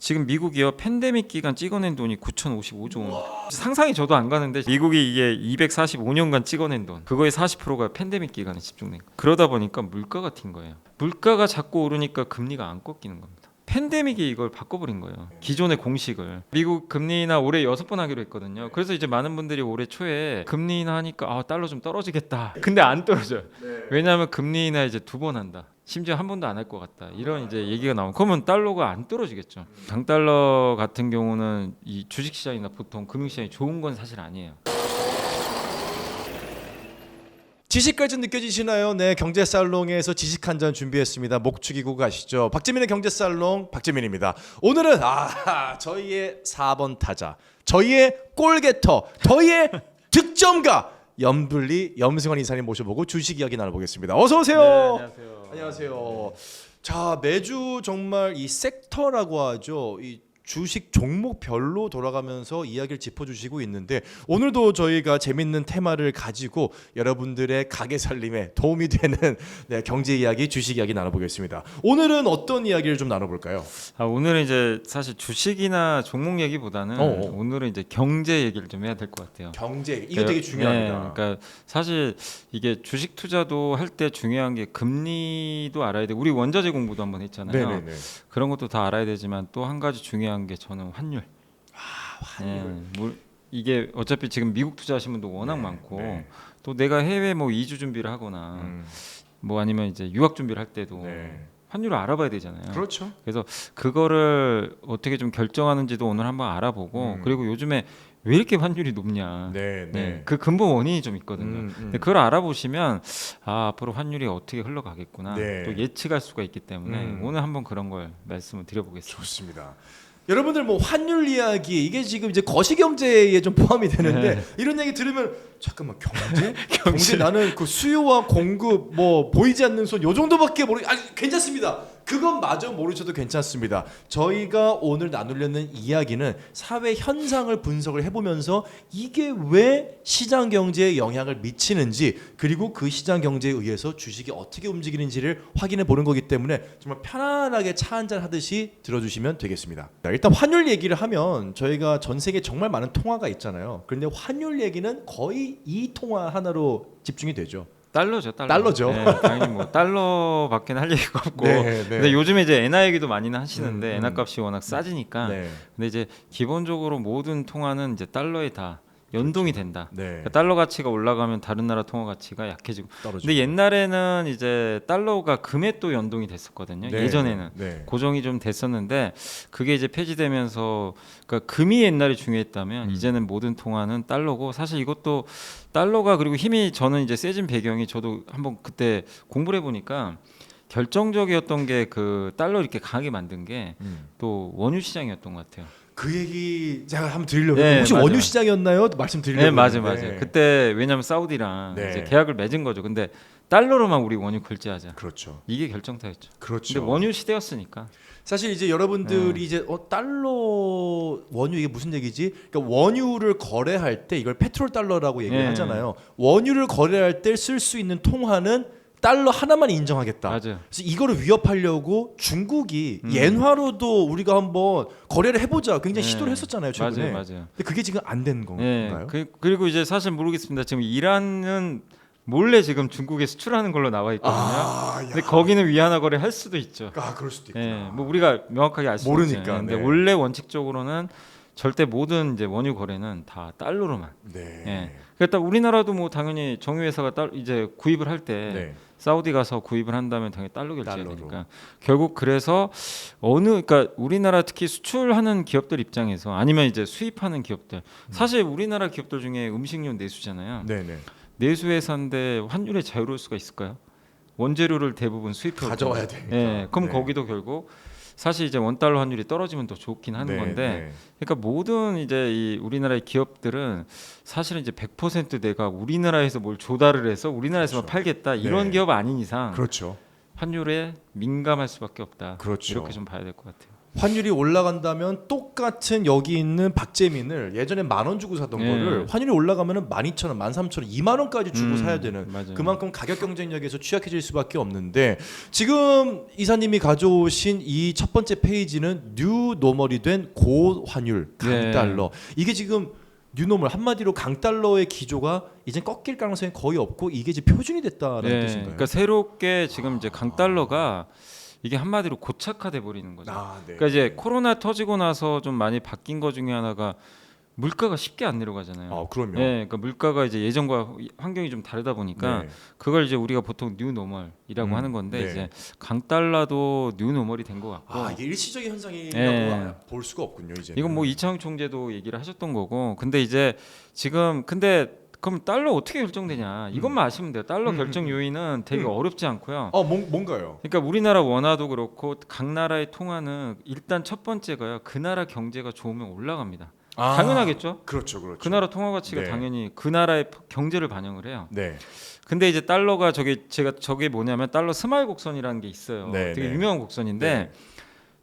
지금 미국이요 팬데믹 기간 찍어낸 돈이 9,055조 원. 상상이 저도 안 가는데 미국이 이게 245년간 찍어낸 돈 그거의 40%가 팬데믹 기간에 집중된 거. 그러다 보니까 물가가 튄 거예요. 물가가 자꾸 오르니까 금리가 안 꺾이는 겁니다. 팬데믹이 이걸 바꿔버린 거예요. 기존의 공식을. 미국 금리 인하 올해 6번 하기로 했거든요. 그래서 이제 많은 분들이 올해 초에 금리 인하 하니까 달러 좀 떨어지겠다. 근데 안 떨어져요. 왜냐하면 금리 인하 이제 2번 한다. 심지어 한 번도 안 할 것 같다. 이런 이제 얘기가 나오면 그러면 달러가 안 떨어지겠죠. 강달러 같은 경우는 이 주식시장이나 보통 금융시장이 좋은 건 사실 아니에요. 지식까지 좀 느껴지시나요? 네, 경제살롱에서 지식 한 잔 준비했습니다. 목 축이고 가시죠. 박재민의 경제살롱 박재민입니다. 오늘은 저희의 4번 타자, 저희의 골게터, 저희의 득점가 염블리 염승환 이사님 모셔보고 주식 이야기 나눠보겠습니다. 어서 오세요. 네, 안녕하세요. 안녕하세요. 자, 매주 정말 이 섹터라고 하죠. 이 주식 종목별로 돌아가면서 이야기를 짚어주시고 있는데 오늘도 저희가 재밌는 테마를 가지고 여러분들의 가게 살림에 도움이 되는 경제 이야기, 주식 이야기 나눠보겠습니다. 오늘은 어떤 이야기를 좀 나눠볼까요? 오늘은 이제 사실 주식이나 종목 얘기보다는 오늘은 이제 경제 얘기를 좀 해야 될 것 같아요. 경제, 이거 되게 중요합니다. 네, 그러니까 사실 이게 주식 투자도 할 때 중요한 게 금리도 알아야 돼. 우리 원자재 공부도 한번 했잖아요. 네네네. 그런 것도 다 알아야 되지만 또 한 가지 중요한 게 저는 환율. 환율. 이게 어차피 지금 미국 투자하시는 분도 워낙 많고 또 내가 해외 뭐 이주 준비를 하거나 뭐 아니면 이제 유학 준비를 할 때도 환율을 알아봐야 되잖아요. 그렇죠. 그래서 그거를 어떻게 좀 결정하는지도 오늘 한번 알아보고 그리고 요즘에 왜 이렇게 환율이 높냐. 그 근본 원인이 좀 있거든요. 근데 그걸 알아보시면 앞으로 환율이 어떻게 흘러가겠구나. 또 예측할 수가 있기 때문에 오늘 한번 그런 걸 말씀을 드려보겠습니다. 좋습니다. 여러분들 뭐 환율 이야기 이게 지금 이제 거시경제에 좀 포함이 되는데 이런 얘기 들으면 잠깐만 경제 나는 그 수요와 공급 뭐 보이지 않는 손 요 정도밖에 괜찮습니다. 그건 마저 모르셔도 괜찮습니다. 저희가 오늘 나누려는 이야기는 사회 현상을 분석을 해보면서 이게 왜 시장 경제에 영향을 미치는지 그리고 그 시장 경제에 의해서 주식이 어떻게 움직이는지를 확인해 보는 거기 때문에 정말 편안하게 차 한잔 하듯이 들어주시면 되겠습니다. 일단 환율 얘기를 하면 저희가 전 세계에 정말 많은 통화가 있잖아요. 그런데 환율 얘기는 거의 이 통화 하나로 집중이 되죠. 달러죠. 네, 당연히 뭐 달러밖에 할 얘기가 없고. 근데 요즘에 이제 엔화 얘기도 많이는 하시는데 엔화 값이 워낙 싸지니까. 근데 이제 기본적으로 모든 통화는 이제 달러에 다 연동이 된다. 그러니까 달러 가치가 올라가면 다른 나라 통화 가치가 약해지고. 근데 옛날에는 이제 달러가 금에 또 연동이 됐었거든요. 예전에는 고정이 좀 됐었는데 그게 이제 폐지되면서 그러니까 금이 옛날에 중요했다면 이제는 모든 통화는 달러고 사실 이것도 달러가 그리고 힘이 저는 이제 세진 배경이 저도 한번 그때 공부를 해보니까 결정적이었던 게 그 달러 이렇게 강하게 만든 게 또 원유 시장이었던 것 같아요. 그 얘기 제가 한번 드리려고 혹시 맞아요. 원유 시장이었나요? 말씀드리려고. 네, 맞아요. 그때 왜냐면 사우디랑 이제 계약을 맺은 거죠. 근데 달러로만 우리 원유 결제하자. 그렇죠. 이게 결정타였죠. 그렇죠. 근데 원유 시대였으니까. 사실 이제 여러분들이 이제 달러 원유 이게 무슨 얘기지? 그러니까 원유를 거래할 때 이걸 페트롤 달러라고 얘기를 하잖아요. 원유를 거래할 때 쓸 수 있는 통화는 달러 하나만 인정하겠다. 맞아요. 그래서 이거를 위협하려고 중국이 엔화로도 우리가 한번 거래를 해보자. 굉장히 시도를 했었잖아요 최근에. 맞아요. 근데 그게 지금 안 된 건가요? 그리고 이제 사실 모르겠습니다. 지금 이란은 몰래 지금 중국에 수출하는 걸로 나와 있거든요. 근데 거기는 위안화 거래 할 수도 있죠. 그럴 수도 있구나. 뭐 우리가 명확하게 알 수 모르니까. 없죠. 근데 원래 원칙적으로는 절대 모든 이제 원유 거래는 다 달러로만. 그러니까 우리나라도 뭐 당연히 정유회사가 이제 구입을 할 때 사우디 가서 구입을 한다면 당연히 달러 결제해야 되니까 결국 그래서 그러니까 우리나라 특히 수출하는 기업들 입장에서 아니면 이제 수입하는 기업들 사실 우리나라 기업들 중에 음식료 내수잖아요. 내수 회사인데 환율에 자유로울 수가 있을까요? 원재료를 대부분 수입해 가져와야 되니까. 그럼 거기도 결국 사실 이제 원달러 환율이 떨어지면 더 좋긴 하는 건데 그러니까 모든 이제 이 우리나라의 기업들은 사실은 이제 100% 내가 우리나라에서 뭘 조달을 해서 우리나라에서만 팔겠다 이런 기업 아닌 이상 환율에 민감할 수밖에 없다. 이렇게 좀 봐야 될 것 같아요. 환율이 올라간다면 똑같은 여기 있는 박재민을 예전에 10,000원 주고 사던 거를 환율이 올라가면은 12,000원, 13,000원, 20,000원까지 주고 사야 되는 맞아요. 그만큼 가격 경쟁력에서 취약해질 수밖에 없는데 지금 이사님이 가져오신 이 첫 번째 페이지는 뉴 노멀이 된 고환율 강달러. 이게 지금 뉴노멀 한마디로 강달러의 기조가 이제 꺾일 가능성이 거의 없고 이게 이제 표준이 됐다라는 뜻인가요? 그러니까 새롭게 지금 이제 강달러가 이게 한마디로 고착화돼 버리는 거죠. 그러니까 이제 코로나 터지고 나서 좀 많이 바뀐 것 중에 하나가 물가가 쉽게 안 내려가잖아요. 그럼요. 그러니까 물가가 이제 예전과 환경이 좀 다르다 보니까 그걸 이제 우리가 보통 뉴노멀이라고 하는 건데 이제 강달러도 뉴노멀이 된 것 같고. 이게 일시적인 현상이라고 볼 수가 없군요. 이제. 이건 뭐 이창용 총재도 얘기를 하셨던 거고. 근데 이제 지금 그럼 달러 어떻게 결정되냐 이것만 아시면 돼요. 달러 결정 요인은 되게 어렵지 않고요. 뭔가요? 그러니까 우리나라 원화도 그렇고 각 나라의 통화는 일단 첫 번째가요. 그 나라 경제가 좋으면 올라갑니다. 당연하겠죠. 그렇죠. 그 나라 통화 가치가 당연히 그 나라의 경제를 반영을 해요. 네. 근데 이제 달러가 저게 뭐냐면 달러 스마일 곡선이라는 게 있어요. 되게 유명한 곡선인데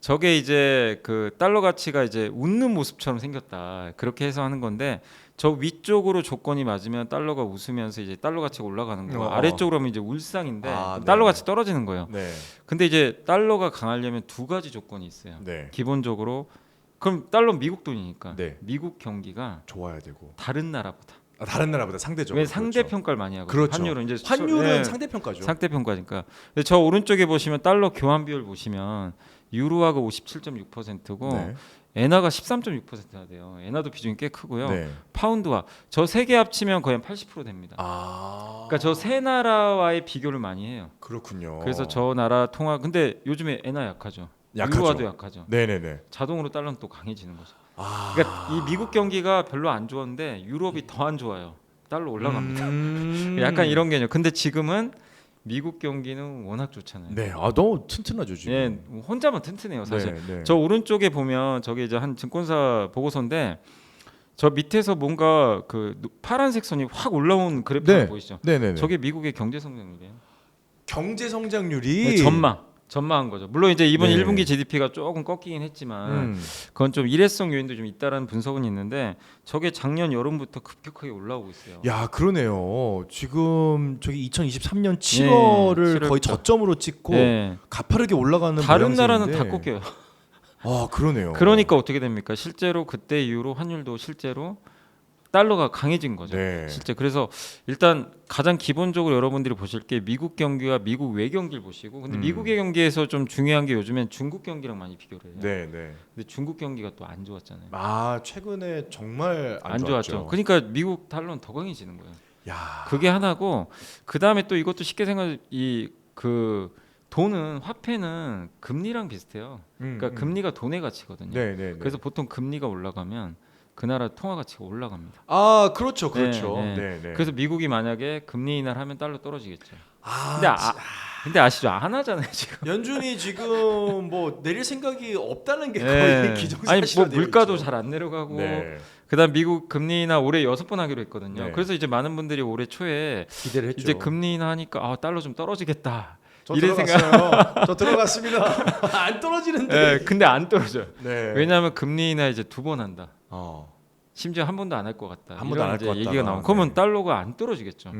저게 이제 그 달러 가치가 이제 웃는 모습처럼 생겼다. 그렇게 해서 하는 건데 저 위쪽으로 조건이 맞으면 달러가 웃으면서 이제 달러 가치가 올라가는 거고 아래쪽으로 하면 이제 울상인데 달러 가치 떨어지는 거예요. 근데 이제 달러가 강하려면 두 가지 조건이 있어요. 기본적으로 그럼 달러 미국 돈이니까 미국 경기가 좋아야 되고 다른 나라보다 상대적으로. 왜 상대평가를 많이 하거든요. 환율은 상대평가죠. 상대평가니까. 근데 저 오른쪽에 보시면 달러 교환 비율 보시면 유로화가 57.6%고 엔화가 13.6%나 돼요. 엔화도 비중이 꽤 크고요. 파운드화 저 세 개 합치면 거의 한 80% 됩니다. 그러니까 저 세 나라와의 비교를 많이 해요. 그렇군요. 그래서 저 나라 통화 근데 요즘에 엔화 약하죠. 유로화도 약하죠. 자동으로 달러는 또 강해지는 거죠. 그러니까 이 미국 경기가 별로 안 좋았는데 유럽이 더 안 좋아요. 달러 올라갑니다. 약간 이런 개념. 근데 지금은 미국 경기는 워낙 좋잖아요. 너무 튼튼하죠 지금. 혼자만 튼튼해요 사실. 저 오른쪽에 보면 저게 이제 한 증권사 보고서인데 저 밑에서 뭔가 그 파란색 선이 확 올라온 그래프 보이시죠? 저게 미국의 경제 성장률이에요. 경제 성장률이 전망한 거죠. 물론 이제 이번 1분기 GDP가 조금 꺾이긴 했지만 그건 좀 일회성 요인도 좀 있다라는 분석은 있는데 저게 작년 여름부터 급격하게 올라오고 있어요. 그러네요. 지금 저기 2023년 7월을 거의 저점으로 찍고 가파르게 올라가는 다른 모양새인데. 나라는 다 꺾여요. 그러네요. 그러니까 어떻게 됩니까? 실제로 그때 이후로 환율도 실제로 달러가 강해진 거죠. 실제 그래서 일단 가장 기본적으로 여러분들이 보실 게 미국 경기와 미국 외 경기를 보시고 근데 미국의 경기에서 좀 중요한 게 요즘엔 중국 경기랑 많이 비교를 해요. 근데 중국 경기가 또 안 좋았잖아요. 최근에 정말 안 좋았죠. 그러니까 미국 달러는 더 강해지는 거예요. 그게 하나고 그다음에 또 이것도 쉽게 그 돈은 화폐는 금리랑 비슷해요. 그러니까 금리가 돈의 가치거든요. 그래서 보통 금리가 올라가면 그 나라 통화 가치가 올라갑니다. 그렇죠. 그래서 미국이 만약에 금리 인하를 하면 달러 떨어지겠죠. 근데 아시죠? 안 하잖아요 지금. 연준이 지금 뭐 내릴 생각이 없다는 게 거의 기정사실화. 뭐 물가도 잘 안 내려가고. 그다음 미국 금리 인하 올해 6번 하기로 했거든요. 그래서 이제 많은 분들이 올해 초에 기대를 했죠. 이제 금리 인하 하니까 달러 좀 떨어지겠다. 저 들어갔어요. 저 들어갔습니다. 안 떨어지는데. 근데 안 떨어져요. 왜냐하면 금리 인하 이제 2번 한다. 심지어 한 번도 안 할 것 같다. 한 번도 안 할 것 같다. 얘기가 나오면 그러면 달러가 안 떨어지겠죠.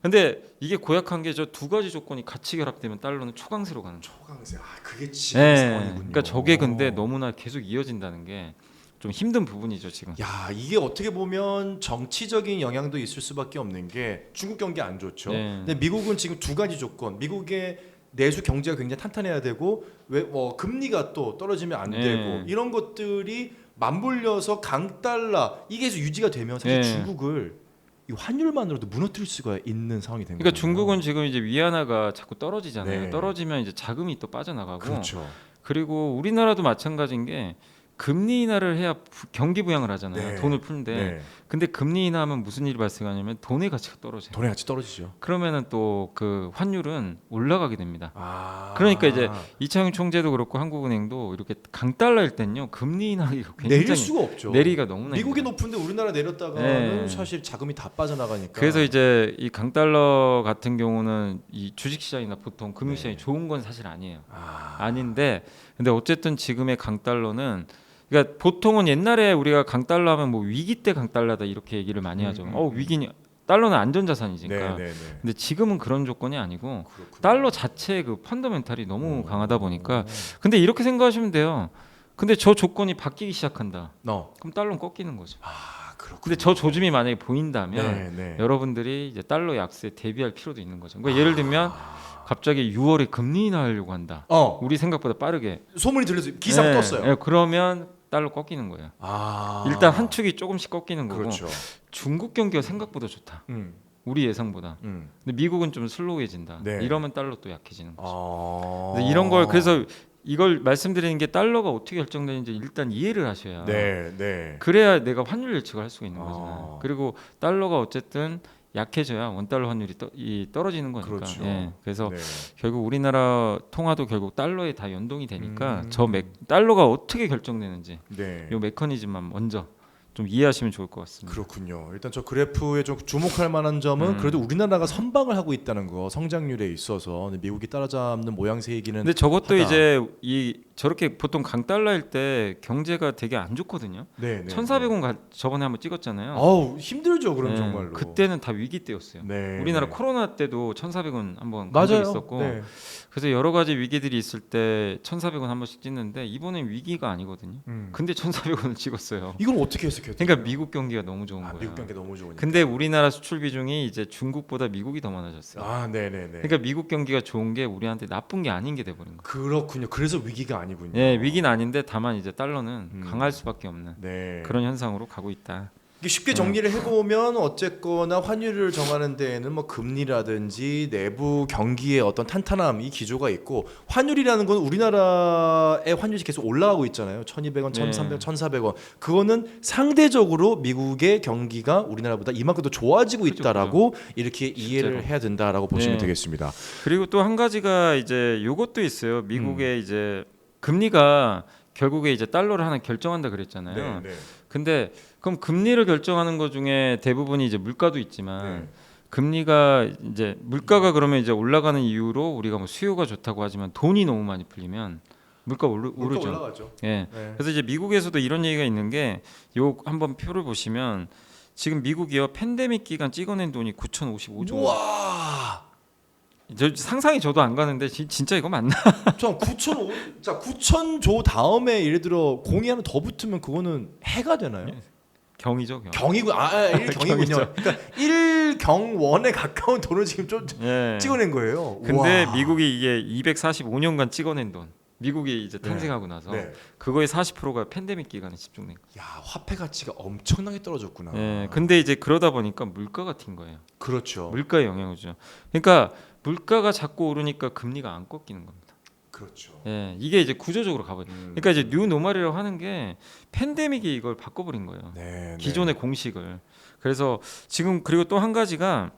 근데 이게 고약한 게 저 두 가지 조건이 같이 결합되면 달러는 초강세로 가는 거예요. 초강세. 그게 지금 상황이군요. 그러니까 저게 근데 너무나 계속 이어진다는 게 좀 힘든 부분이죠 지금. 이게 어떻게 보면 정치적인 영향도 있을 수밖에 없는 게 중국 경기 안 좋죠. 근데 미국은 지금 두 가지 조건. 미국의 내수 경제가 굉장히 탄탄해야 되고 금리가 또 떨어지면 안 되고 이런 것들이 맞물려서 강달러 이게 계속 유지가 되면 사실 중국을 이 환율만으로도 무너뜨릴 수가 있는 상황이 된 거예요. 그러니까 중국은 지금 이제 위안화가 자꾸 떨어지잖아요. 떨어지면 이제 자금이 또 빠져나가고. 그리고 우리나라도 마찬가지인 게 금리 인하를 해야 경기 부양을 하잖아요. 돈을 푸는데. 근데 금리 인하하면 무슨 일이 발생하냐면 돈의 가치가 떨어져요. 돈의 가치 떨어지죠. 그러면은 또 그 환율은 올라가게 됩니다. 그러니까 이제 이창용 총재도 그렇고 한국은행도 이렇게 강달러일 때는요 금리 인하기가 굉장히 내릴 수가 없죠. 내리기가 너무나 미국이 높은데 우리나라 내렸다가는 사실 자금이 다 빠져나가니까. 그래서 이제 이 강달러 같은 경우는 이 주식시장이나 보통 금융시장이 좋은 건 사실 아니에요. 아닌데 근데 어쨌든 지금의 강달러는 그러니까 보통은 옛날에 우리가 강달러 하면 뭐 위기 때 강달러다 이렇게 얘기를 많이 하죠. 위기니 달러는 안전자산이니까. 근데 지금은 그런 조건이 아니고 그렇군요. 달러 자체의 그 펀더멘탈이 너무 강하다 보니까 근데 이렇게 생각하시면 돼요. 근데 저 조건이 바뀌기 시작한다. 그럼 달러는 꺾이는 거죠. 그렇군요. 근데 저 조짐이 만약에 보인다면 여러분들이 이제 달러 약세에 대비할 필요도 있는 거죠. 그러니까 예를 들면 갑자기 6월에 금리 인하하려고 한다. 우리 생각보다 빠르게 소문이 들려서 기사가 떴어요. 그러면 달러 꺾이는 거예요. 일단 한 축이 조금씩 꺾이는 거고. 그렇죠. 중국 경기가 생각보다 좋다. 우리 예상보다. 근데 미국은 좀 슬로우해진다. 이러면 달러 또 약해지는 거죠. 근데 이런 걸 그래서 이걸 말씀드리는 게 달러가 어떻게 결정되는지 일단 이해를 하셔야. 그래야 내가 환율 예측을 할 수가 있는 거잖아요. 그리고 달러가 어쨌든 약해져야 원달러 환율이 떨어지는 거니까. 그렇죠. 그래서 결국 우리나라 통화도 결국 달러에 다 연동이 되니까 달러가 어떻게 결정되는지 이 메커니즘만 먼저 좀 이해하시면 좋을 것 같습니다. 그렇군요. 일단 저 그래프에 좀 주목할 만한 점은 그래도 우리나라가 선방을 하고 있다는 거, 성장률에 있어서 미국이 따라잡는 모양새이기는. 근데 저것도 하다. 이제 저렇게 보통 강달러일 때 경제가 되게 안 좋거든요. 1,400원 저번에 한번 찍었잖아요. 힘들죠, 그럼 정말로. 그때는 다 위기 때였어요. 우리나라 코로나 때도 1,400원 한번 간 적이 있었고. 그래서 여러 가지 위기들이 있을 때 1,400원 한 번씩 찍는데 이번엔 위기가 아니거든요. 근데 1,400원을 찍었어요. 이건 어떻게 해석해요? 그러니까 미국 경기가 너무 좋은 거예요. 미국 경기 너무 좋으니까. 근데 우리나라 수출 비중이 이제 중국보다 미국이 더 많아졌어요. 그러니까 미국 경기가 좋은 게 우리한테 나쁜 게 아닌 게 돼버린 거예요. 그렇군요. 그래서 위기가 아니군요. 위기는 아닌데 다만 이제 달러는 강할 수밖에 없는 그런 현상으로 가고 있다. 쉽게 정리를 해보면 어쨌거나 환율을 정하는 데에는 뭐 금리라든지 내부 경기의 어떤 탄탄함 이 기조가 있고 환율이라는 건 우리나라의 환율이 계속 올라가고 있잖아요. 1,200원, 1,300원, 1,400원. 그거는 상대적으로 미국의 경기가 우리나라보다 이만큼 더 좋아지고 있다라고 이렇게 이해를 해야 된다라고 보시면 되겠습니다. 그리고 또 한 가지가 이제 요것도 있어요. 미국의 이제 금리가 결국에 이제 달러를 하나 결정한다 그랬잖아요. 근데 그럼 금리를 결정하는 것 중에 대부분이 이제 물가도 있지만 금리가 이제 물가가 그러면 이제 올라가는 이유로 우리가 뭐 수요가 좋다고 하지만 돈이 너무 많이 풀리면 물가 오르죠. 올라가죠. 그래서 이제 미국에서도 이런 얘기가 있는 게 요 한번 표를 보시면 지금 미국이요 팬데믹 기간 찍어낸 돈이 9,055조 원. 와. 상상이 저도 안 가는데 진짜 이거 맞나? 전 9,000조 다음에 예를 들어 공이 하나 더 붙으면 그거는 해가 되나요? 경이죠. 경이고 일경이군요. 그러니까 1경원에 가까운 돈을 지금 좀 찍어낸 거예요. 근데 미국이 이게 245년간 찍어낸 돈. 미국이 이제 탄생하고 나서 그거의 40%가 팬데믹 기간에 집중된 거예요. 야, 화폐 가치가 엄청나게 떨어졌구나. 근데 이제 그러다 보니까 물가가 튄 거예요. 그렇죠. 물가에 영향을 주죠. 그러니까 물가가 자꾸 오르니까 금리가 안 꺾이는 겁니다. 그렇죠. 이게 이제 구조적으로 가버려. 그러니까 이제 뉴 노멀이라고 하는 게 팬데믹이 이걸 바꿔버린 거예요. 기존의 공식을. 그래서 지금 그리고 또 한 가지가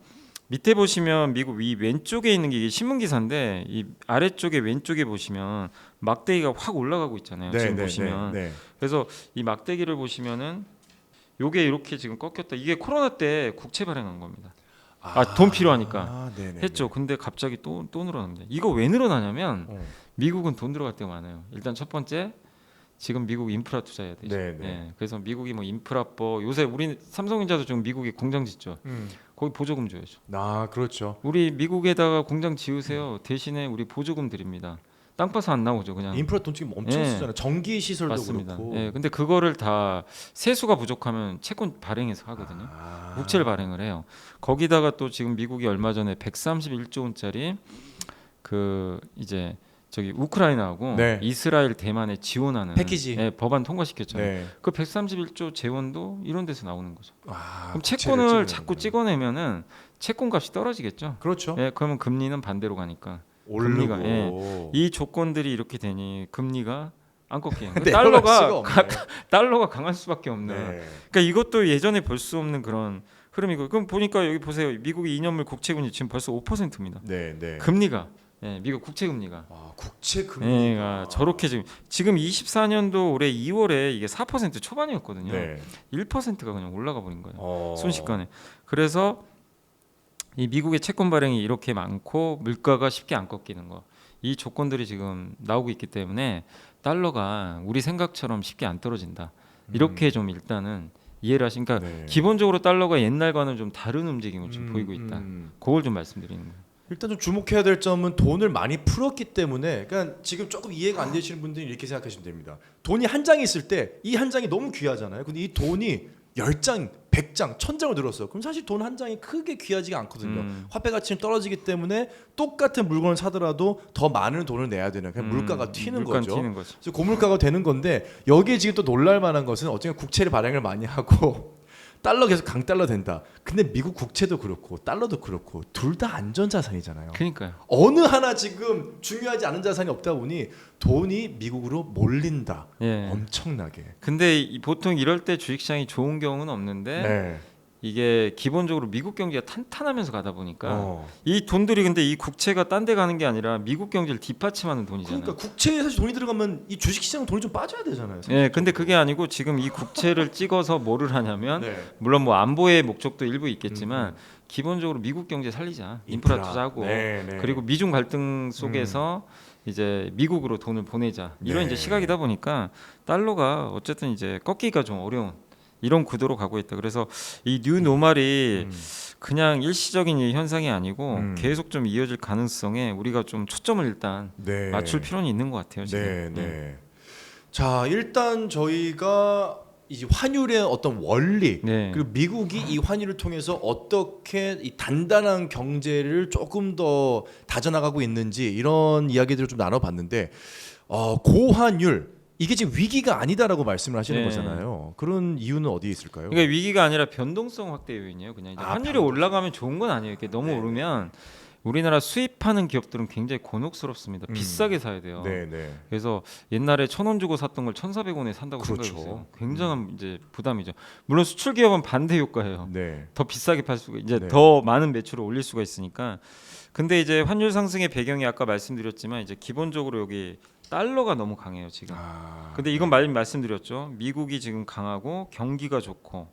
밑에 보시면 미국 위 왼쪽에 있는 게 이게 신문 기사인데 이 아래쪽에 왼쪽에 보시면 막대기가 확 올라가고 있잖아요. 지금 보시면. 그래서 이 막대기를 보시면은 요게 이렇게 지금 꺾였다. 이게 코로나 때 국채 발행한 겁니다. 돈 필요하니까 했죠. 근데 갑자기 또 늘어납니다. 이거 왜 늘어나냐면 미국은 돈 들어갈 때가 많아요. 일단 첫 번째 지금 미국 인프라 투자해야 되죠. 그래서 미국이 뭐 인프라법 요새 우리 삼성전자도 지금 미국에 공장 짓죠. 거기 보조금 줘야죠. 그렇죠. 우리 미국에다가 공장 지으세요. 대신에 우리 보조금 드립니다. 땅 파서 안 나오죠, 그냥. 인프라 돈 지금 엄청 쓰잖아요. 전기 시설도 맞습니다. 그렇고. 근데 그거를 다 세수가 부족하면 채권 발행해서 하거든요. 국채를 발행을 해요. 거기다가 또 지금 미국이 얼마 전에 131조 원짜리 그 이제 저기 우크라이나하고 이스라엘 대만에 지원하는 패키지 법안 통과시켰잖아요. 그 131조 재원도 이런 데서 나오는 거죠. 그럼 채권을 자꾸 찍어내면은 채권값이 떨어지겠죠. 그렇죠. 그러면 금리는 반대로 가니까 금리가 이 조건들이 이렇게 되니 금리가 안 꺾여요. 달러가 강할 수밖에 없는. 그러니까 이것도 예전에 볼 수 없는 그런 흐름이고. 그럼 보니까 여기 보세요. 미국의 2년물 국채금리 지금 벌써 5%입니다. 금리가. 미국 국채 금리가 국채 금리가 저렇게 지금 24년도 올해 2월에 이게 4% 초반이었거든요. 1%가 그냥 올라가 버린 거예요. 순식간에. 그래서 이 미국의 채권 발행이 이렇게 많고 물가가 쉽게 안 꺾이는 거. 이 조건들이 지금 나오고 있기 때문에 달러가 우리 생각처럼 쉽게 안 떨어진다. 이렇게 좀 일단은 이해를 하시니까 네. 기본적으로 달러가 옛날과는 좀 다른 움직임을 좀 보이고 있다. 그걸 좀 말씀드리는 거예요. 일단 좀 주목해야 될 점은 돈을 많이 풀었기 때문에 그러니까 지금 조금 이해가 안 되시는 분들이 이렇게 생각하시면 됩니다. 돈이 한 장이 있을 때 이 한 장이 너무 귀하잖아요. 근데 이 돈이 10장, 100장, 1000장을 늘었어요. 그럼 사실 돈 한 장이 크게 귀하지가 않거든요. 화폐 가치는 떨어지기 때문에 똑같은 물건을 사더라도 더 많은 돈을 내야 되는 그냥 물가가 튀는 거죠. 그래서 고물가가 되는 건데 여기에 지금 또 놀랄 만한 것은 어쨌든 국채를 발행을 많이 하고 달러 계속 강달러 된다. 근데 미국 국채도 그렇고 달러도 그렇고 둘 다 안전자산이잖아요. 그러니까요. 어느 하나 지금 중요하지 않은 자산이 없다 보니 돈이 미국으로 몰린다. 예. 엄청나게. 근데 보통 이럴 때 주식시장이 좋은 경우는 없는데 네. 이게 기본적으로 미국 경기가 탄탄하면서 가다 보니까 이 돈들이 근데 이 국채가 딴 데 가는 게 아니라 미국 경제를 뒷받침하는 돈이잖아요. 그러니까 국채에 사실 돈이 들어가면 이 주식시장은 돈이 좀 빠져야 되잖아요. 네, 근데 그게 아니고 지금 이 국채를 찍어서 뭐를 하냐면 네. 물론 뭐 안보의 목적도 일부 있겠지만 기본적으로 미국 경제 살리자, 인프라 투자하고 네. 그리고 미중 갈등 속에서 이제 미국으로 돈을 보내자 이런 네. 이제 시각이다 보니까 달러가 어쨌든 이제 꺾기가 좀 어려운 이런 구도로 가고 있다. 그래서 이 뉴 노멀이 그냥 일시적인 이 현상이 아니고 계속 좀 이어질 가능성에 우리가 좀 초점을 일단 네. 맞출 필요는 있는 것 같아요. 지금. 네. 자, 일단 저희가 이제 환율의 어떤 원리 네. 그리고 미국이 이 환율을 통해서 어떻게 이 단단한 경제를 조금 더 다져나가고 있는지 이런 이야기들을 좀 나눠봤는데 고환율 이게 지금 위기가 아니다라고 말씀을 하시는 네. 거잖아요. 그런 이유는 어디에 있을까요? 그러니까 위기가 아니라 변동성 확대 요인이에요. 그냥 이제 환율이 올라가면 좋은 건 아니에요. 이렇게 너무 오르면 우리나라 수입하는 기업들은 굉장히 곤혹스럽습니다. 비싸게 사야 돼요. 네. 그래서 옛날에 1,000원 주고 샀던 걸 1,400원에 산다고 그렇죠. 생각해보세요. 굉장한 이제 부담이죠. 물론 수출 기업은 반대 효과예요. 네. 더 비싸게 팔 수가 이제 네. 더 많은 매출을 올릴 수가 있으니까. 근데 이제 환율 상승의 배경이 아까 말씀드렸지만 이제 기본적으로 여기 달러가 너무 강해요 지금. 근데 이건 말씀드렸죠. 미국이 지금 강하고 경기가 좋고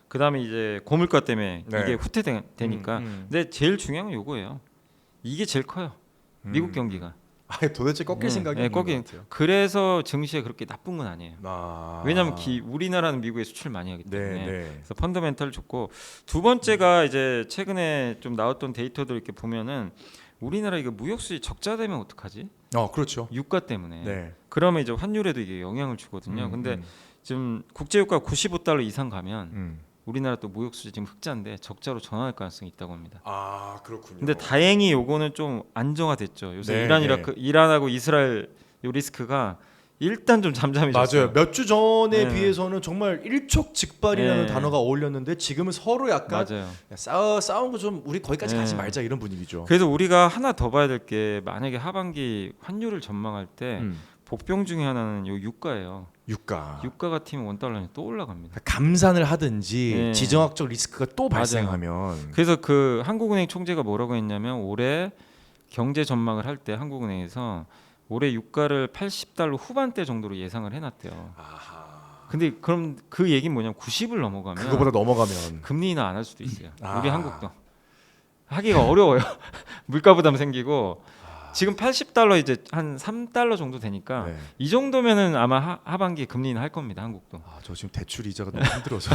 그다음에 이제 고물가 때문에 네. 이게 후퇴되니까. 근데 제일 중요한 건 요거예요. 이게 제일 커요. 미국 경기가. 도대체 꺾일 생각이 없는 것 같아요. 그래서 증시에 그렇게 나쁜 건 아니에요. 왜냐하면 우리나라는 미국에 수출 많이 하기 때문에. 그래서 펀더멘털 좋고 두 번째가 이제 최근에 좀 나왔던 데이터들 이렇게 보면은 우리나라 이거 무역 수지 적자되면 어떡하지? 그렇죠. 유가 때문에. 네. 그러면 이제 환율에도 이게 영향을 주거든요. 근데 지금 국제 유가 95달러 이상 가면 우리나라 또 무역 수지 지금 흑자인데 적자로 전환할 가능성이 있다고 합니다. 그렇군요. 근데 다행히 요거는 좀 안정화됐죠. 요새 네, 이란하고 이스라엘 요 리스크가 일단 좀 잠잠해졌어요. 맞아요. 몇 주 전에 비해서는 정말 일촉즉발이라는 단어가 어울렸는데 지금은 서로 약간 싸운 거 좀 우리 거기까지 가지 말자 이런 분위기죠. 그래서 우리가 하나 더 봐야 될 게 만약에 하반기 환율을 전망할 때 복병 중에 하나는 요 유가예요. 유가가 튀면 원달러는 또 올라갑니다. 감산을 하든지 지정학적 리스크가 또 발생하면. 그래서 그 한국은행 총재가 뭐라고 했냐면 올해 경제 전망을 할 때 한국은행에서 올해 유가를 80달러 후반대 정도로 예상을 해놨대요. 근데 그럼 그 얘기는 뭐냐면 90을 넘어가면 그거보다 넘어가면 금리 인하 안 할 수도 있어요. 우리 한국도 하기가 어려워요. 물가 부담 생기고 지금 80달러 이제 한 3달러 정도 되니까 이 정도면은 아마 하반기에 금리 인하 할 겁니다. 한국도. 저 지금 대출 이자가 너무 힘들어서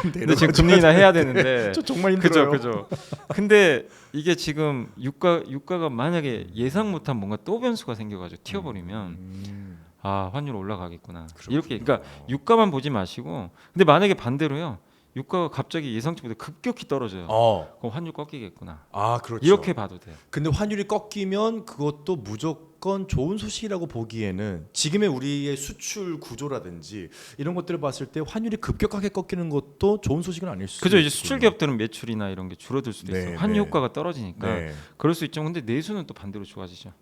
근데 지금 금리 인하 해야 되는데 저 정말 힘들어요. 그죠. 근데 이게 지금 유가가 만약에 예상 못한 뭔가 또 변수가 생겨가지고 튀어버리면 환율 올라가겠구나. 그렇군요. 이렇게 그러니까 유가만 보지 마시고 근데 만약에 반대로요. 유가가 갑자기 예상치보다 급격히 떨어져요. 그럼 환율 꺾이겠구나. 그렇죠. 이렇게 봐도 돼요. 근데 환율이 꺾이면 그것도 무조건 좋은 소식이라고 보기에는 지금의 우리의 수출 구조라든지 이런 것들을 봤을 때 환율이 급격하게 꺾이는 것도 좋은 소식은 아닐 수 있어요. 그죠. 이제 수출 기업들은 매출이나 이런 게 줄어들 수도 있어요. 환율 효과가 떨어지니까 그럴 수 있죠. 근데 내수는 또 반대로 좋아지죠.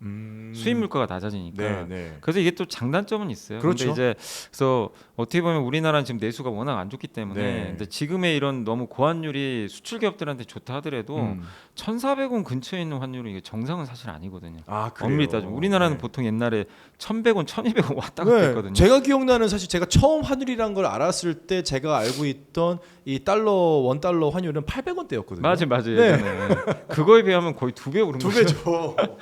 수입 물가가 낮아지니까. 그래서 이게 또 장단점은 있어요. 그렇죠. 근데 그래서 어떻게 보면 우리나라는 지금 내수가 워낙 안 좋기 때문에 근데 지금의 이런 너무 고환율이 수출 기업들한테 좋다 하더라도 1,400원 근처에 있는 환율은 이게 정상은 사실 아니거든요. 엄밀히 따지면 우리나라는 보통 옛날에 1,100원, 1,200원 왔다 갔다 했거든요. 제가 기억나는 사실 제가 처음 환율이란 걸 알았을 때 제가 알고 있던 이 원달러 환율은 800원대였거든요. 맞아요. 그거에 비하면 거의 2배 오른 거죠. 2배죠.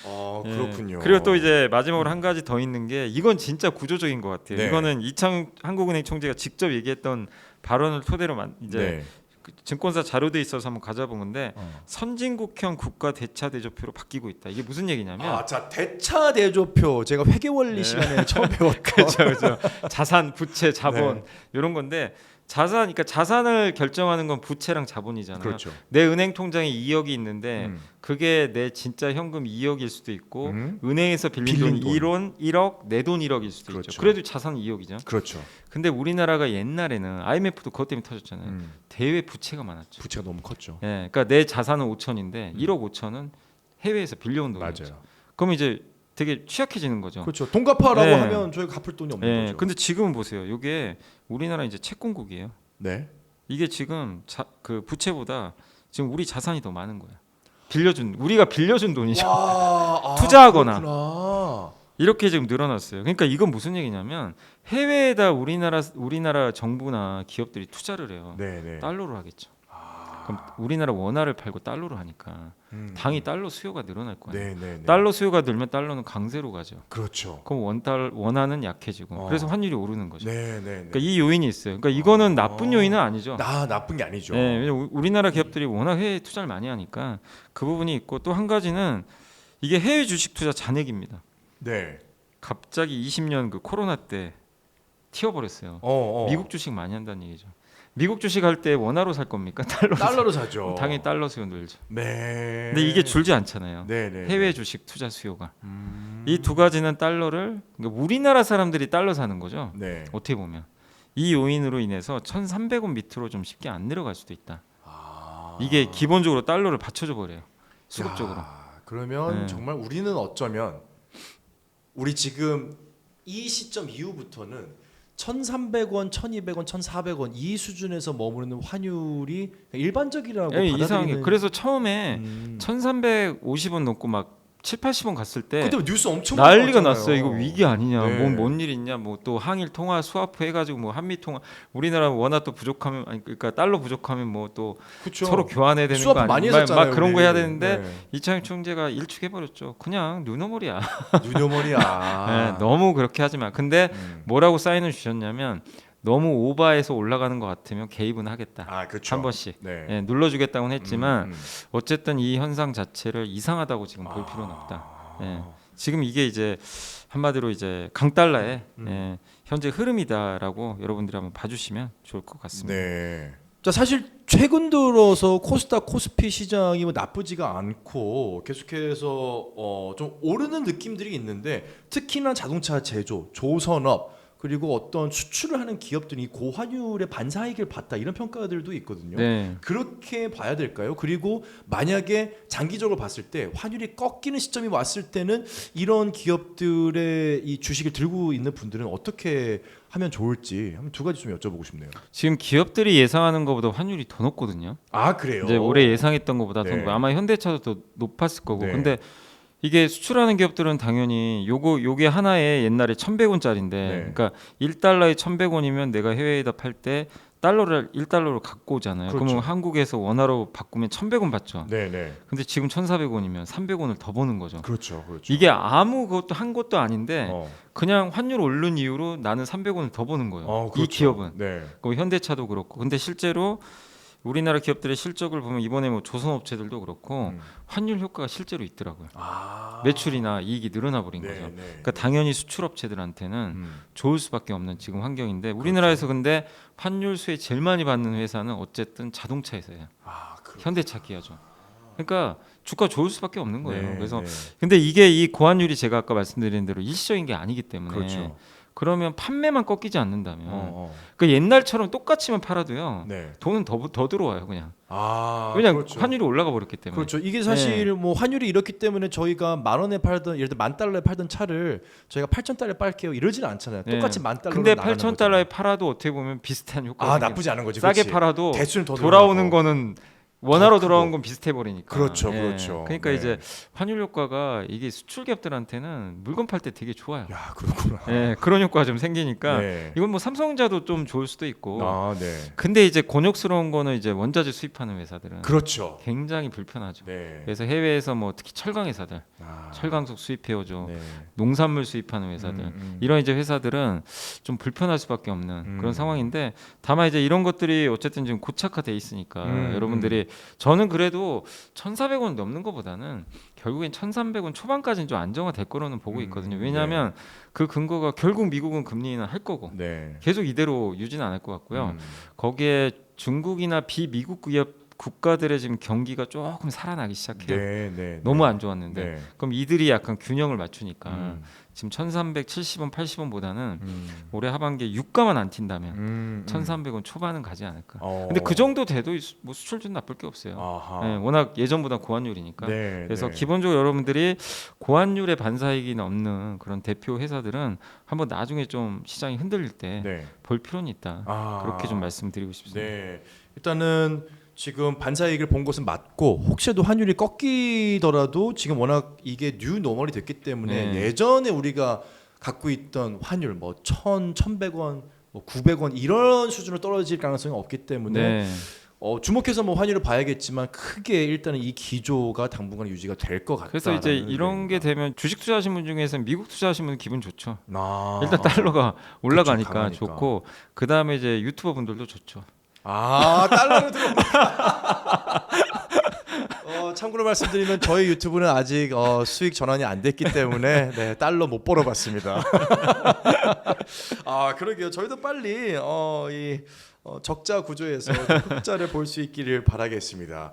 그렇군요. 그리고 또 이제 마지막으로 한 가지 더 있는 게 이건 진짜 구조적인 것 같아요. 네. 이거는 이창 한국은행 총재가 직접 얘기했던 발언을 토대로 이제 네. 그 증권사 자료돼 있어서 한번 가져본 건데 선진국형 국가 대차 대조표로 바뀌고 있다. 이게 무슨 얘기냐면 자 대차 대조표 제가 회계 원리 시간에 처음 배웠던 그렇죠. 자산, 부채, 자본 네. 이런 건데 그러니까 자산을 결정하는 건 부채랑 자본이잖아요. 그렇죠. 내 은행 통장에 2억이 있는데 그게 내 진짜 현금 2억일 수도 있고 은행에서 빌린 돈 1억, 내 돈 1억일 수도 그렇죠. 있죠. 그래도 자산은 2억이죠. 그렇죠. 근데 우리나라가 옛날에는 IMF도 그것 때문에 터졌잖아요. 대외 부채가 많았죠. 부채가 너무 컸죠. 예, 그러니까 내 자산은 5천인데 1억 5천은 해외에서 빌려온 돈이죠. 맞아요. 그럼 이제 되게 취약해지는 거죠. 그렇죠. 돈 갚아라고 네. 하면 저희가 갚을 돈이 없는 거죠. 근데 지금은 보세요. 이게 우리나라 이제 채권국이에요. 네. 이게 지금 그 부채보다 지금 우리 자산이 더 많은 거야. 우리가 빌려준 돈이죠. 투자하거나. 그렇구나. 이렇게 지금 늘어났어요. 그러니까 이건 무슨 얘기냐면 해외에다 우리나라 정부나 기업들이 투자를 해요. 네네. 달러로 하겠죠. 그럼 우리나라 원화를 팔고 달러로 하니까 당연히 달러 수요가 늘어날 거예요. 네네네. 달러 수요가 늘면 달러는 강세로 가죠. 그렇죠. 그럼 원화는 약해지고 그래서 환율이 오르는 거죠. 네네. 그러니까 이 요인이 있어요. 그러니까 이거는 나쁜 요인은 아니죠. 나쁜 게 아니죠. 네, 왜냐면 우리나라 기업들이 워낙 해외 투자를 많이 하니까 그 부분이 있고 또 한 가지는 이게 해외 주식 투자 잔액입니다. 네. 갑자기 20년 그 코로나 때 튀어버렸어요. 미국 주식 많이 한다는 얘기죠. 미국 주식 할 때 원화로 살 겁니까? 달러로 사죠. 당연히 달러 수요 늘죠. 네. 근데 이게 줄지 않잖아요. 네네. 해외 주식 투자 수요가. 이 두 가지는 달러를 그러니까 우리나라 사람들이 달러 사는 거죠. 네. 어떻게 보면 이 요인으로 인해서 1,300원 밑으로 좀 쉽게 안 내려갈 수도 있다. 이게 기본적으로 달러를 받쳐줘 버려요. 수급적으로. 그러면 네. 정말 우리는 어쩌면 우리 지금 이 시점 이후부터는 1,300원, 1,200원, 1,400원 이 수준에서 머무르는 환율이 일반적이라고 받아들이는. 이상하게. 그래서 처음에 1,350원 넘고 막 7, 80원 갔을 때 그때 뉴스 엄청 난리가 나왔잖아요. 났어요. 이거 위기 아니냐? 네. 뭔 일 있냐? 뭐 또 항일 통화 스와프 해가지고 뭐 한미 통화 우리나라 원화 또 부족하면 그러니까 달러 부족하면 뭐 또 그쵸. 서로 교환해야 되는 수업 거 많이 아니야? 했었잖아요. 막 그런 우리. 거 해야 되는데 네. 이창용 총재가 일축해 버렸죠. 그냥 누노머리야. 유녀머리야. 네, 너무 그렇게 하지 마. 근데 뭐라고 사인을 주셨냐면 너무 오버해서 올라가는 것 같으면 개입은 하겠다. 그렇죠. 한 번씩 네. 예, 눌러주겠다고는 했지만 어쨌든 이 현상 자체를 이상하다고 지금 볼 필요는 없다. 예. 지금 이게 이제 한마디로 이제 강달러의 현재 흐름이다라고 여러분들이 한번 봐주시면 좋을 것 같습니다. 네. 자 사실 최근 들어서 코스닥 코스피 시장이 뭐 나쁘지가 않고 계속해서 좀 오르는 느낌들이 있는데 특히나 자동차 제조, 조선업 그리고 어떤 수출을 하는 기업들이 고환율의 반사이익을 봤다 이런 평가들도 있거든요. 네. 그렇게 봐야 될까요? 그리고 만약에 장기적으로 봤을 때 환율이 꺾이는 시점이 왔을 때는 이런 기업들의 이 주식을 들고 있는 분들은 어떻게 하면 좋을지 한번 두 가지 좀 여쭤보고 싶네요. 지금 기업들이 예상하는 것보다 환율이 더 높거든요. 그래요? 이제 올해 예상했던 것보다 더 네. 높고 아마 현대차도 더 높았을 거고. 네. 근데 이게 수출하는 기업들은 당연히 요게 하나에 옛날에 1,100원짜리인데 그러니까 1달러에 1,100원이면 내가 해외에다 팔 때 달러를 1달러로 갖고 오잖아요. 그렇죠. 그러면 한국에서 원화로 바꾸면 1,100원 받죠. 네네. 근데 지금 1,400원이면 300원을 더 버는 거죠. 그렇죠, 그렇죠. 이게 아무것도 한 것도 아닌데 어. 그냥 환율 오른 이유로 나는 300원을 더 버는 거예요. 그렇죠. 이 기업은. 네. 그 현대차도 그렇고. 근데 실제로 우리나라 기업들의 실적을 보면 이번에 뭐 조선업체들도 그렇고 환율 효과가 실제로 있더라고요. 매출이나 이익이 늘어나 버린 거죠. 네. 그러니까 당연히 수출업체들한테는 좋을 수밖에 없는 지금 환경인데 우리나라에서 근데 환율 수혜 제일 많이 받는 회사는 어쨌든 자동차 회사예요. 현대차, 기아죠. 그러니까 주가 좋을 수밖에 없는 거예요. 네, 그래서 네. 근데 이게 이 고환율이 제가 아까 말씀드린 대로 일시적인 게 아니기 때문에 그렇죠. 그러면 판매만 꺾이지 않는다면 그 옛날처럼 똑같이만 팔아도요. 네. 돈은 더 들어와요, 그냥. 그냥 그렇죠. 환율이 올라가 버렸기 때문에. 그렇죠. 이게 사실 뭐 환율이 이렇기 때문에 저희가 10,000원에 팔던 예를 들어 10,000달러에 팔던 차를 저희가 8,000달러에 팔게요 이러지는 않잖아요. 똑같이 10,000달러. 근데 8,000달러에 팔아도 어떻게 보면 비슷한 효과가 나쁘지 않은 거지. 싸게 그렇지. 팔아도 대수는 더 돌아오는 늘어나고. 거는 원화로 돌아온 건 비슷해 버리니까. 그렇죠, 예. 그렇죠. 그러니까 네. 이제 환율 효과가 이게 수출 기업들한테는 물건 팔 때 되게 좋아요. 야, 그렇구나. 예, 그런 효과가 좀 생기니까 네. 이건 뭐 삼성전자도 좀 좋을 수도 있고. 아, 네. 근데 이제 곤욕스러운 거는 이제 원자재 수입하는 회사들은 그렇죠. 굉장히 불편하죠. 네. 그래서 해외에서 뭐 특히 철강 회사들, 아, 철강석 수입해오죠. 네. 농산물 수입하는 회사들, 이런 이제 회사들은 좀 불편할 수밖에 없는 그런 상황인데, 다만 이제 이런 것들이 어쨌든 지금 고착화돼 있으니까 여러분들이 저는 그래도 1,400원 넘는 것보다는 결국엔 1,300원 초반까지는 좀 안정화될 거로는 보고 있거든요. 왜냐하면 그 근거가 결국 미국은 금리 인하 할 거고 네. 계속 이대로 유지는 안 할 것 같고요. 거기에 중국이나 비미국 기업 국가들의 지금 경기가 조금 살아나기 시작해요. 네, 네, 너무 안 좋았는데 네. 그럼 이들이 약간 균형을 맞추니까 지금 1,370원, 80원보다는 올해 하반기에 유가만 안 튄다면 1,300원 초반은 가지 않을까. 근데 그 정도 돼도 뭐 수출주는 나쁠 게 없어요. 네, 워낙 예전보다 고환율이니까. 네, 그래서 네. 기본적으로 여러분들이 고환율에 반사이익이 없는 그런 대표 회사들은 한번 나중에 좀 시장이 흔들릴 때 볼 네. 필요는 있다. 아, 그렇게 좀 말씀드리고 싶습니다. 네. 일단은 지금 반사이익을 본 것은 맞고 혹시라도 환율이 꺾이더라도 지금 워낙 이게 뉴 노멀이 됐기 때문에 네. 예전에 우리가 갖고 있던 환율 뭐 1,100원, 뭐 900원 이런 수준으로 떨어질 가능성이 없기 때문에 네. 주목해서 뭐 환율을 봐야겠지만 크게 일단은 이 기조가 당분간 유지가 될 것 같다. 그래서 이제 이런 게 되면 주식 투자하신 분 중에서 미국 투자하신 분 기분 좋죠. 일단 아, 달러가 올라가니까 강하니까. 좋고, 그 다음에 이제 유튜버 분들도 좋죠. 달러로 들어옵니다. 참고로 말씀드리면 저희 유튜브는 아직 수익 전환이 안 됐기 때문에 네, 달러 못 벌어봤습니다. 그러게요. 저희도 빨리 이 적자 구조에서 흑자를 볼 수 있기를 바라겠습니다.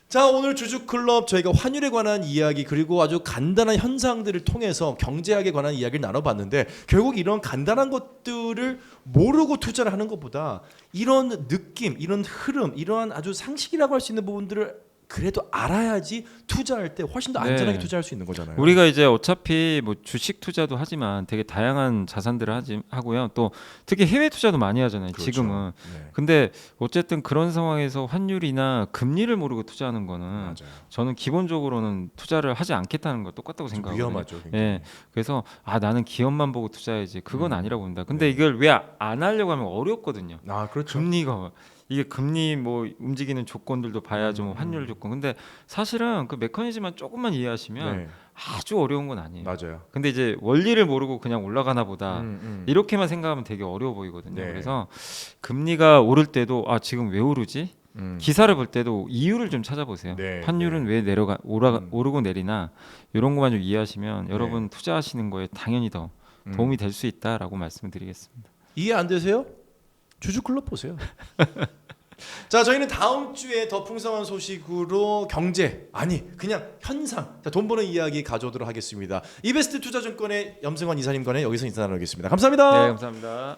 자, 오늘 주주클럽 저희가 환율에 관한 이야기 그리고 아주 간단한 현상들을 통해서 경제학에 관한 이야기를 나눠봤는데, 결국 이런 간단한 것들을 모르고 투자를 하는 것보다 이런 느낌, 이런 흐름, 이러한 아주 상식이라고 할 수 있는 부분들을 그래도 알아야지 투자할 때 훨씬 더 안전하게 네. 투자할 수 있는 거잖아요. 우리가 이제 어차피 뭐 주식 투자도 하지만 되게 다양한 자산들을 하고요. 또 특히 해외 투자도 많이 하잖아요. 그렇죠. 지금은. 네. 근데 어쨌든 그런 상황에서 환율이나 금리를 모르고 투자하는 거는 맞아요. 저는 기본적으로는 투자를 하지 않겠다는 거 똑같다고 좀 생각하거든요. 위험하죠. 굉장히. 예. 그래서 나는 기업만 보고 투자해야지. 그건 아니라고 봅니다. 근데 네. 이걸 왜 안 하려고 하면 어렵거든요. 그렇죠. 금리가 이게 금리 뭐 움직이는 조건들도 봐야죠. 뭐 환율 조건. 근데 사실은 그 메커니즘만 조금만 이해하시면 네. 아주 어려운 건 아니에요. 맞아요. 근데 이제 원리를 모르고 그냥 올라가나 보다 이렇게만 생각하면 되게 어려워 보이거든요. 네. 그래서 금리가 오를 때도 지금 왜 오르지? 기사를 볼 때도 이유를 좀 찾아보세요. 네, 환율은 왜 오르고 내리나 이런 것만 좀 이해하시면 여러분 투자하시는 거에 당연히 더 도움이 될 수 있다라고 말씀드리겠습니다. 이해 안 되세요? 주주클럽 보세요. 자, 저희는 다음 주에 더 풍성한 소식으로 경제 그냥 현상, 돈 버는 이야기 가져오도록 하겠습니다. 이베스트 투자증권의 염승환 이사님과는 여기서 인사 나누겠습니다. 감사합니다. 네, 감사합니다.